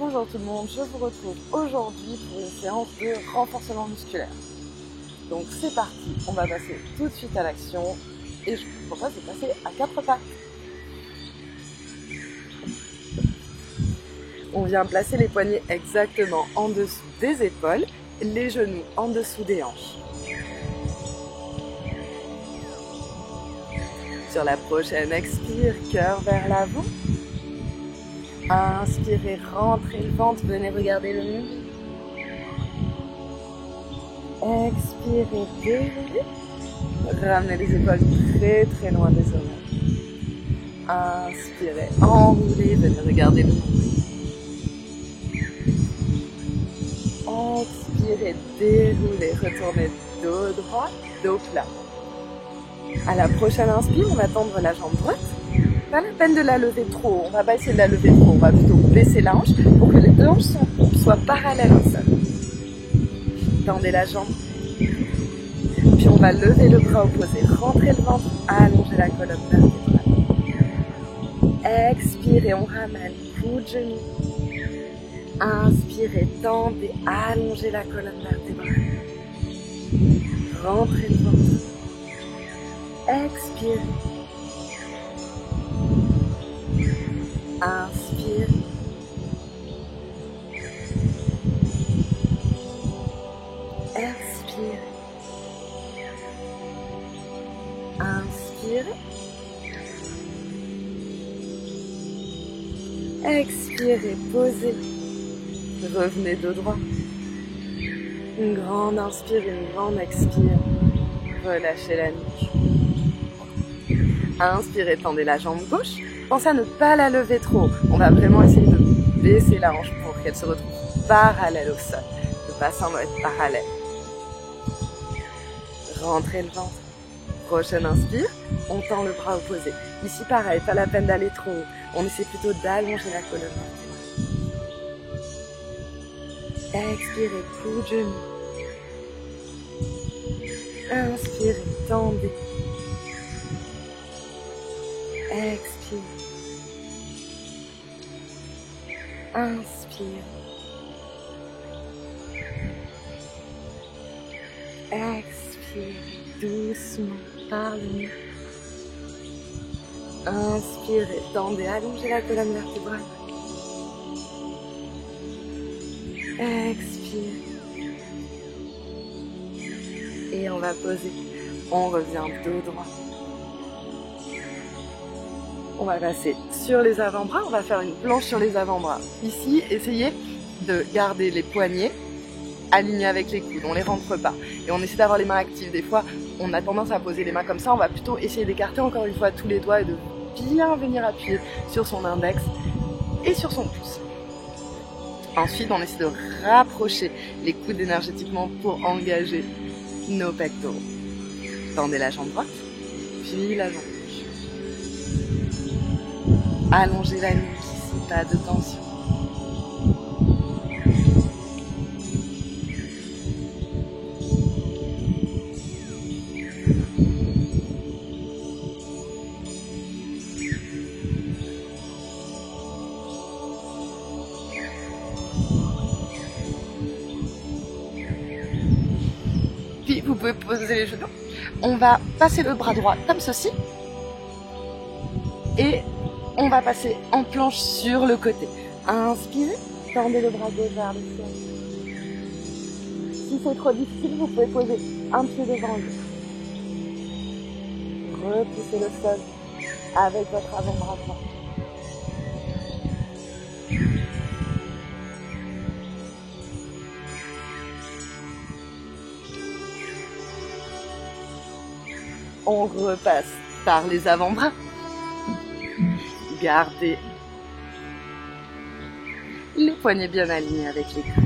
Bonjour tout le monde, je vous retrouve aujourd'hui pour une séance de renforcement musculaire. Donc c'est parti, on va passer tout de suite à l'action et je vous propose de passer à 4 pattes. On vient placer les poignets exactement en dessous des épaules, les genoux en dessous des hanches. Sur la prochaine expire, cœur vers l'avant. Inspirez, rentrez le ventre, venez regarder le mur. Expirez, déroulez. Ramenez les épaules très très loin des oreilles. Inspirez, enroulez, venez regarder le mur. Expirez, déroulez, retournez dos droit, dos plat. À la prochaine inspire, on va tendre la jambe droite. Pas la peine de la lever trop, on va pas essayer de la lever trop, on va plutôt baisser la hanche pour que les deux hanches soient parallèles au sol. Tendez la jambe, puis on va lever le bras opposé, rentrer le ventre, allonger la colonne vertébrale. Expirez, on ramène, bout de genou. Inspirez, tendez, allongez la colonne vertébrale. Rentrez le ventre. Expirez. Inspire. Expire. Inspire. Expirez, posez. Revenez dos droit. Une grande inspire, une grande expire. Relâchez la nuque. Inspirez, tendez la jambe gauche. Pensez à ne pas la lever trop. On va vraiment essayer de baisser la hanche pour qu'elle se retrouve parallèle au sol. Le bassin doit être parallèle. Rentrez le ventre. Prochaine inspire, on tend le bras opposé. Ici pareil, pas la peine d'aller trop haut. On essaie plutôt d'allonger la colonne vertébrale. Expirez, bout de genou. Inspirez, tendez. Expire. Inspire. Expire doucement par le nez. Inspirez, tendez, allongez la colonne vertébrale. Expire. Et on va poser. On revient dos droit. On va passer sur les avant-bras, on va faire une planche sur les avant-bras. Ici, essayez de garder les poignets alignés avec les coudes, on ne les rentre pas. Et on essaie d'avoir les mains actives. Des fois, on a tendance à poser les mains comme ça, on va plutôt essayer d'écarter encore une fois tous les doigts et de bien venir appuyer sur son index et sur son pouce. Ensuite, on essaie de rapprocher les coudes énergétiquement pour engager nos pectoraux. Tendez la jambe droite, puis la jambe. Allongez la nuque ici, pas de tension. Puis vous pouvez poser les genoux. On va passer le bras droit comme ceci. Et on va passer en planche sur le côté. Inspirez, tendez le bras gauche vers le ciel. Si c'est trop difficile, vous pouvez poser un pied devant l'autre. Repoussez le sol avec votre avant-bras droit. On repasse par les avant-bras. Gardez les poignets bien alignés avec les coudes.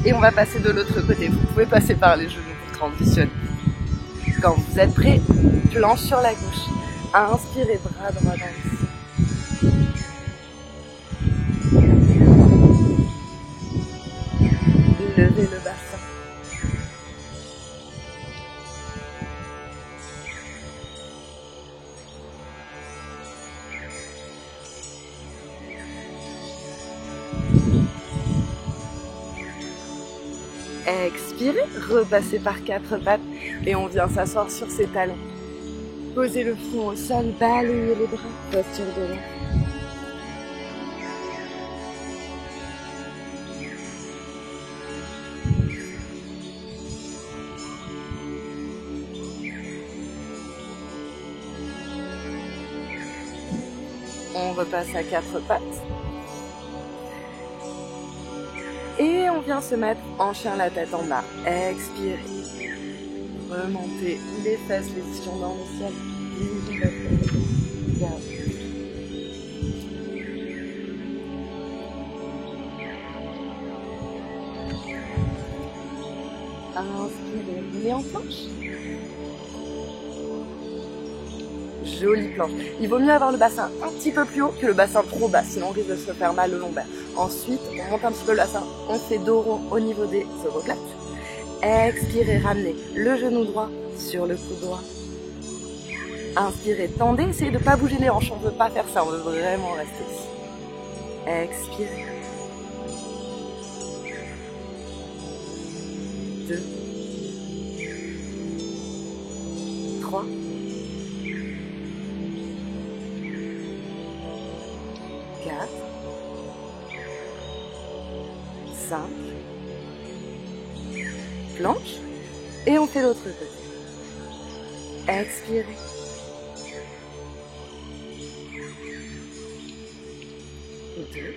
Et on va passer de l'autre côté. Vous pouvez passer par les genoux pour transitionner. Quand vous êtes prêts, planche sur la gauche. Inspirez, bras droit dans le ciel. Levez le bassin. Expirez, repassez par 4 pattes et on vient s'asseoir sur ses talons. Posez le front au sol, balayez les bras, posture de l'enfant. On repasse à 4 pattes. Et on vient se mettre en chien la tête en bas. Expirez. Remontez les fesses, les ischions dans le ciel. Inspirez, venez en planche. Jolie planche. Il vaut mieux avoir le bassin un petit peu plus haut que le bassin trop bas, sinon on risque de se faire mal au lombaire. Ensuite, on monte un petit peu le bassin, on fait dos rond au niveau des omoplates. Expirez, ramenez le genou droit sur le coude droit. Inspirez, tendez, essayez de ne pas bouger les hanches, on ne veut pas faire ça, on veut vraiment rester ici. Expirez. 2, 3, 4, 5, planche, et on fait l'autre côté. Expirez. 2,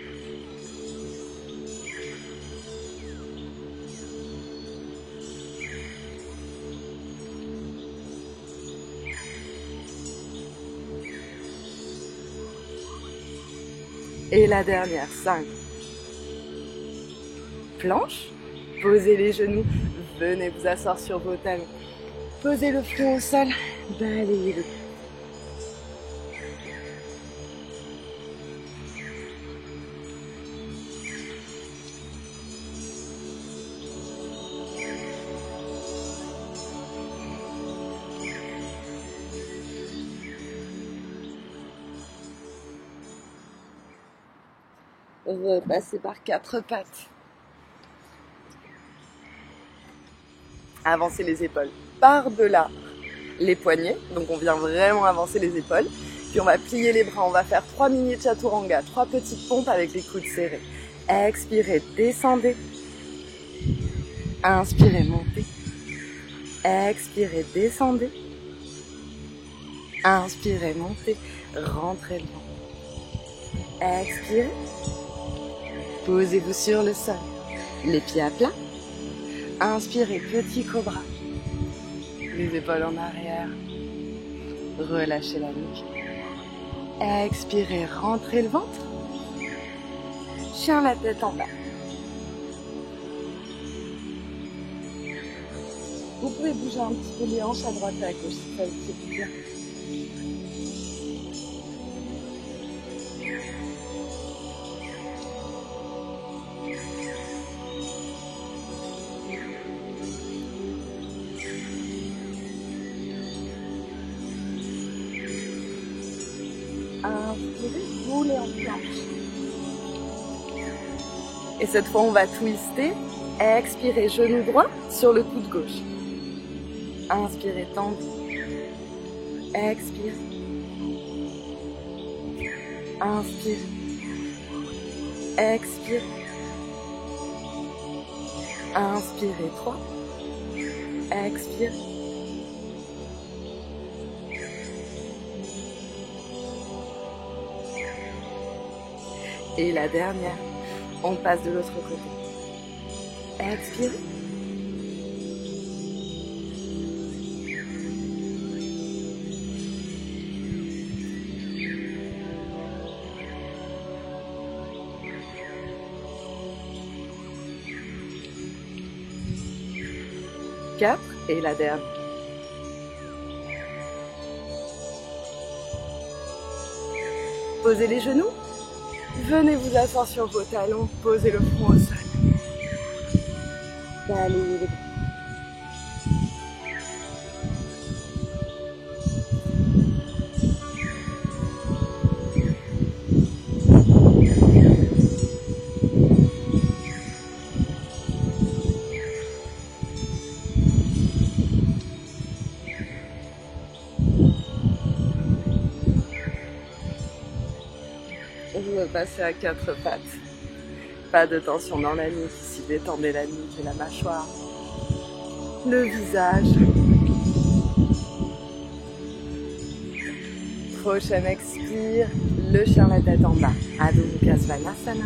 'Et la dernière, 5. Planche, posez les genoux, venez vous asseoir sur vos talons. Posez le front au sol, balayez-le. Repassez par 4 pattes. Avancez les épaules par-delà les poignets. Donc on vient vraiment avancer les épaules. Puis on va plier les bras. On va faire 3 mini chaturanga, 3 petites pompes avec les coudes serrés. Expirez, descendez. Inspirez, montez. Expirez, descendez. Inspirez, montez. Rentrez le ventre. Expirez. Posez-vous sur le sol, les pieds à plat. Inspirez, petit cobra. Les épaules en arrière. Relâchez la nuque. Expirez, rentrez le ventre. Chien la tête en bas. Vous pouvez bouger un petit peu les hanches à droite et à gauche si ça vous fait bien. Inspirez, roulez en planche. Et cette fois, on va twister. Expirez, genou droit sur le coude gauche. Inspirez, tendez. Expirez. Inspirez. Expirez. Inspirez, 3. Expirez. Et la dernière, on passe de l'autre côté. Expirez. Quatre, et la dernière. Posez les genoux. Venez vous asseoir sur vos talons, posez le front au sol. Balayez les bras. Repassez à quatre pattes. Pas de tension dans la nuque, ici détendez la nuque et la mâchoire. Le visage. Prochaine expire, le chien la tête en bas. Adho Mukha Svanasana.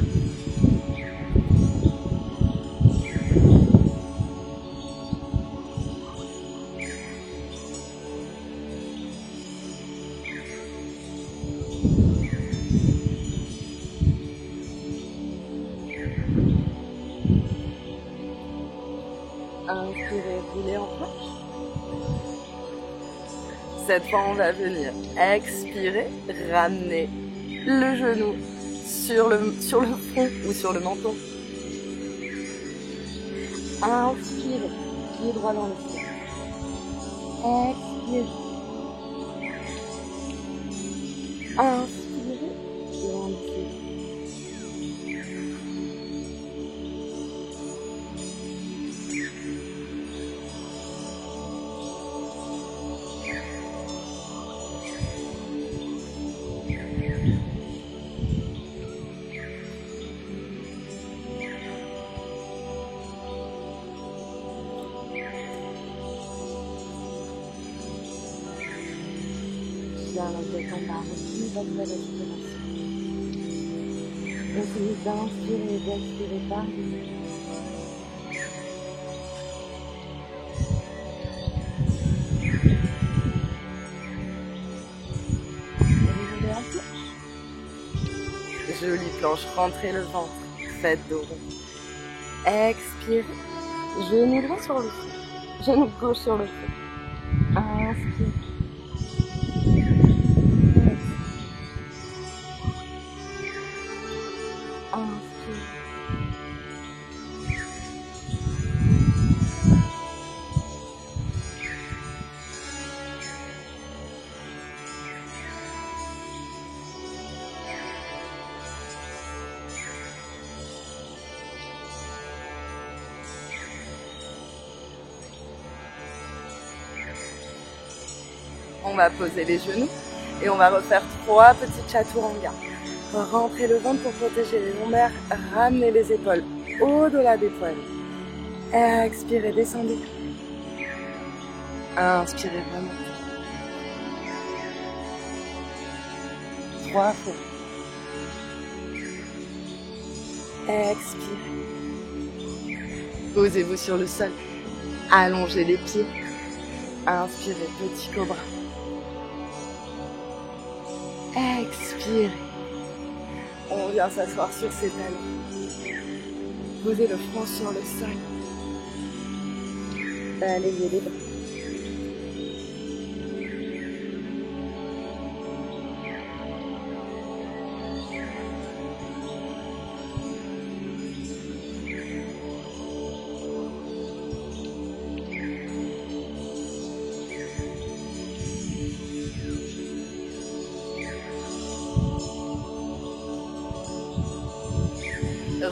Inspirez, roulez en planche. Cette fois, on va venir expirer, ramener le genou sur le front ou sur le menton. Inspirez, pied droit dans le ciel. Expirez. Inspirez, pied dans le ciel. Bien la tête en bas, retenez votre respiration. Essayez d'inspirer et d'expirer par le nez. Remontez en planche. Jolie planche, rentrez le ventre, faites dos rond. Expirez, genou droit sur le front, genou gauche sur le front. Inspirez. On va poser les genoux et on va refaire 3 petits chaturanga. Rentrez le ventre pour protéger les lombaires, ramenez les épaules au-delà des poignets. Expirez, descendez. Inspirez vraiment. 3 fois. Expirez. Posez-vous sur le sol. Allongez les pieds. Inspirez, petit cobra. Expirez. On vient s'asseoir sur ses talons. Posez le front sur le sol. Balayez les bras.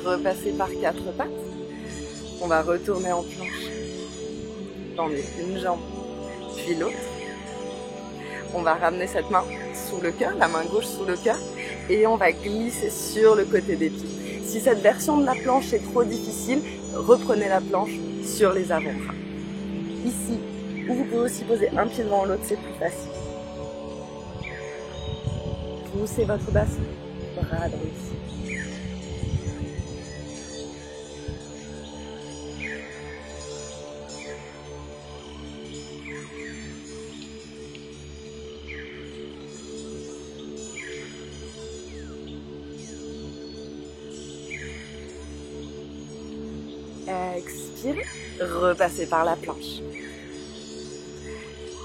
Repasser par 4 pattes. On va retourner en planche. Tendez une jambe, puis l'autre. On va ramener cette main sous le cœur, la main gauche sous le cœur, et on va glisser sur le côté des pieds. Si cette version de la planche est trop difficile, reprenez la planche sur les avant-bras. Ici, ou vous pouvez aussi poser un pied devant l'autre, c'est plus facile. Poussez votre bassin, bras droit ici. Expirez, repassez par la planche.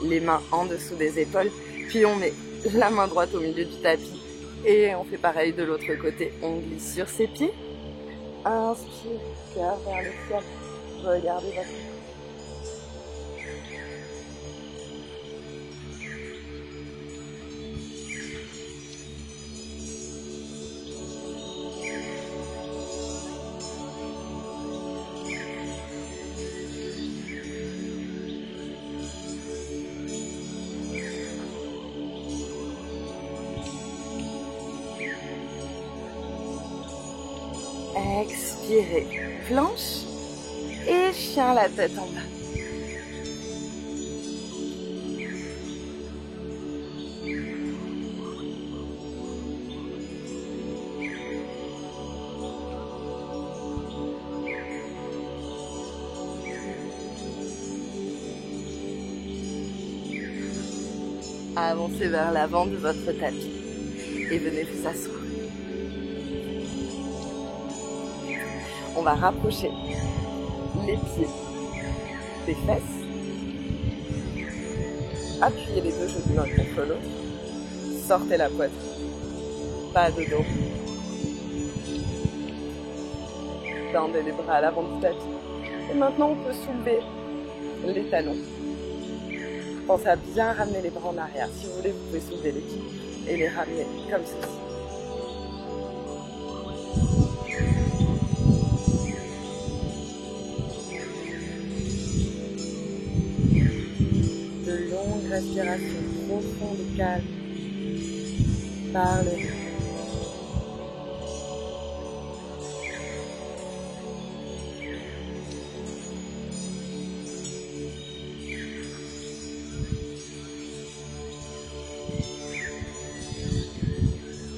Les mains en dessous des épaules, puis on met la main droite au milieu du tapis et on fait pareil de l'autre côté. On glisse sur ses pieds. Inspire, cœur vers le ciel. Regardez votre corps. expirez, planche et chien la tête en bas. Avancez vers l'avant de votre tapis et venez vous asseoir. On va rapprocher les pieds des fesses. Appuyez les deux genoux l'un contre l'autre. Sortez la poitrine. Pas de dos. Tendez les bras à l'avant du tapis. Et maintenant, on peut soulever les talons. Pensez à bien ramener les bras en arrière. Si vous voulez, vous pouvez soulever les pieds et les ramener comme ceci. De longues respirations profondes et calmes par le nez.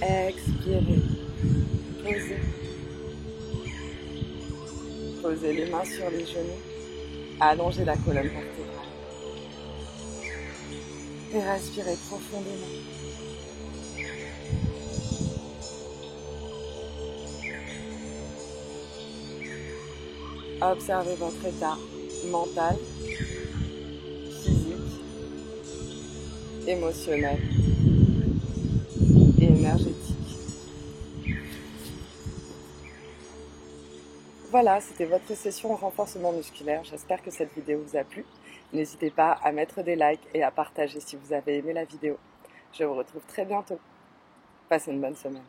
Expirez. Posez. Posez les mains sur les genoux. Allongez la colonne vertébrale. Et respirez profondément. Observez votre état mental, physique, émotionnel et énergétique. Voilà, c'était votre session renforcement musculaire. J'espère que cette vidéo vous a plu. N'hésitez pas à mettre des likes et à partager si vous avez aimé la vidéo. Je vous retrouve très bientôt. Passez une bonne semaine.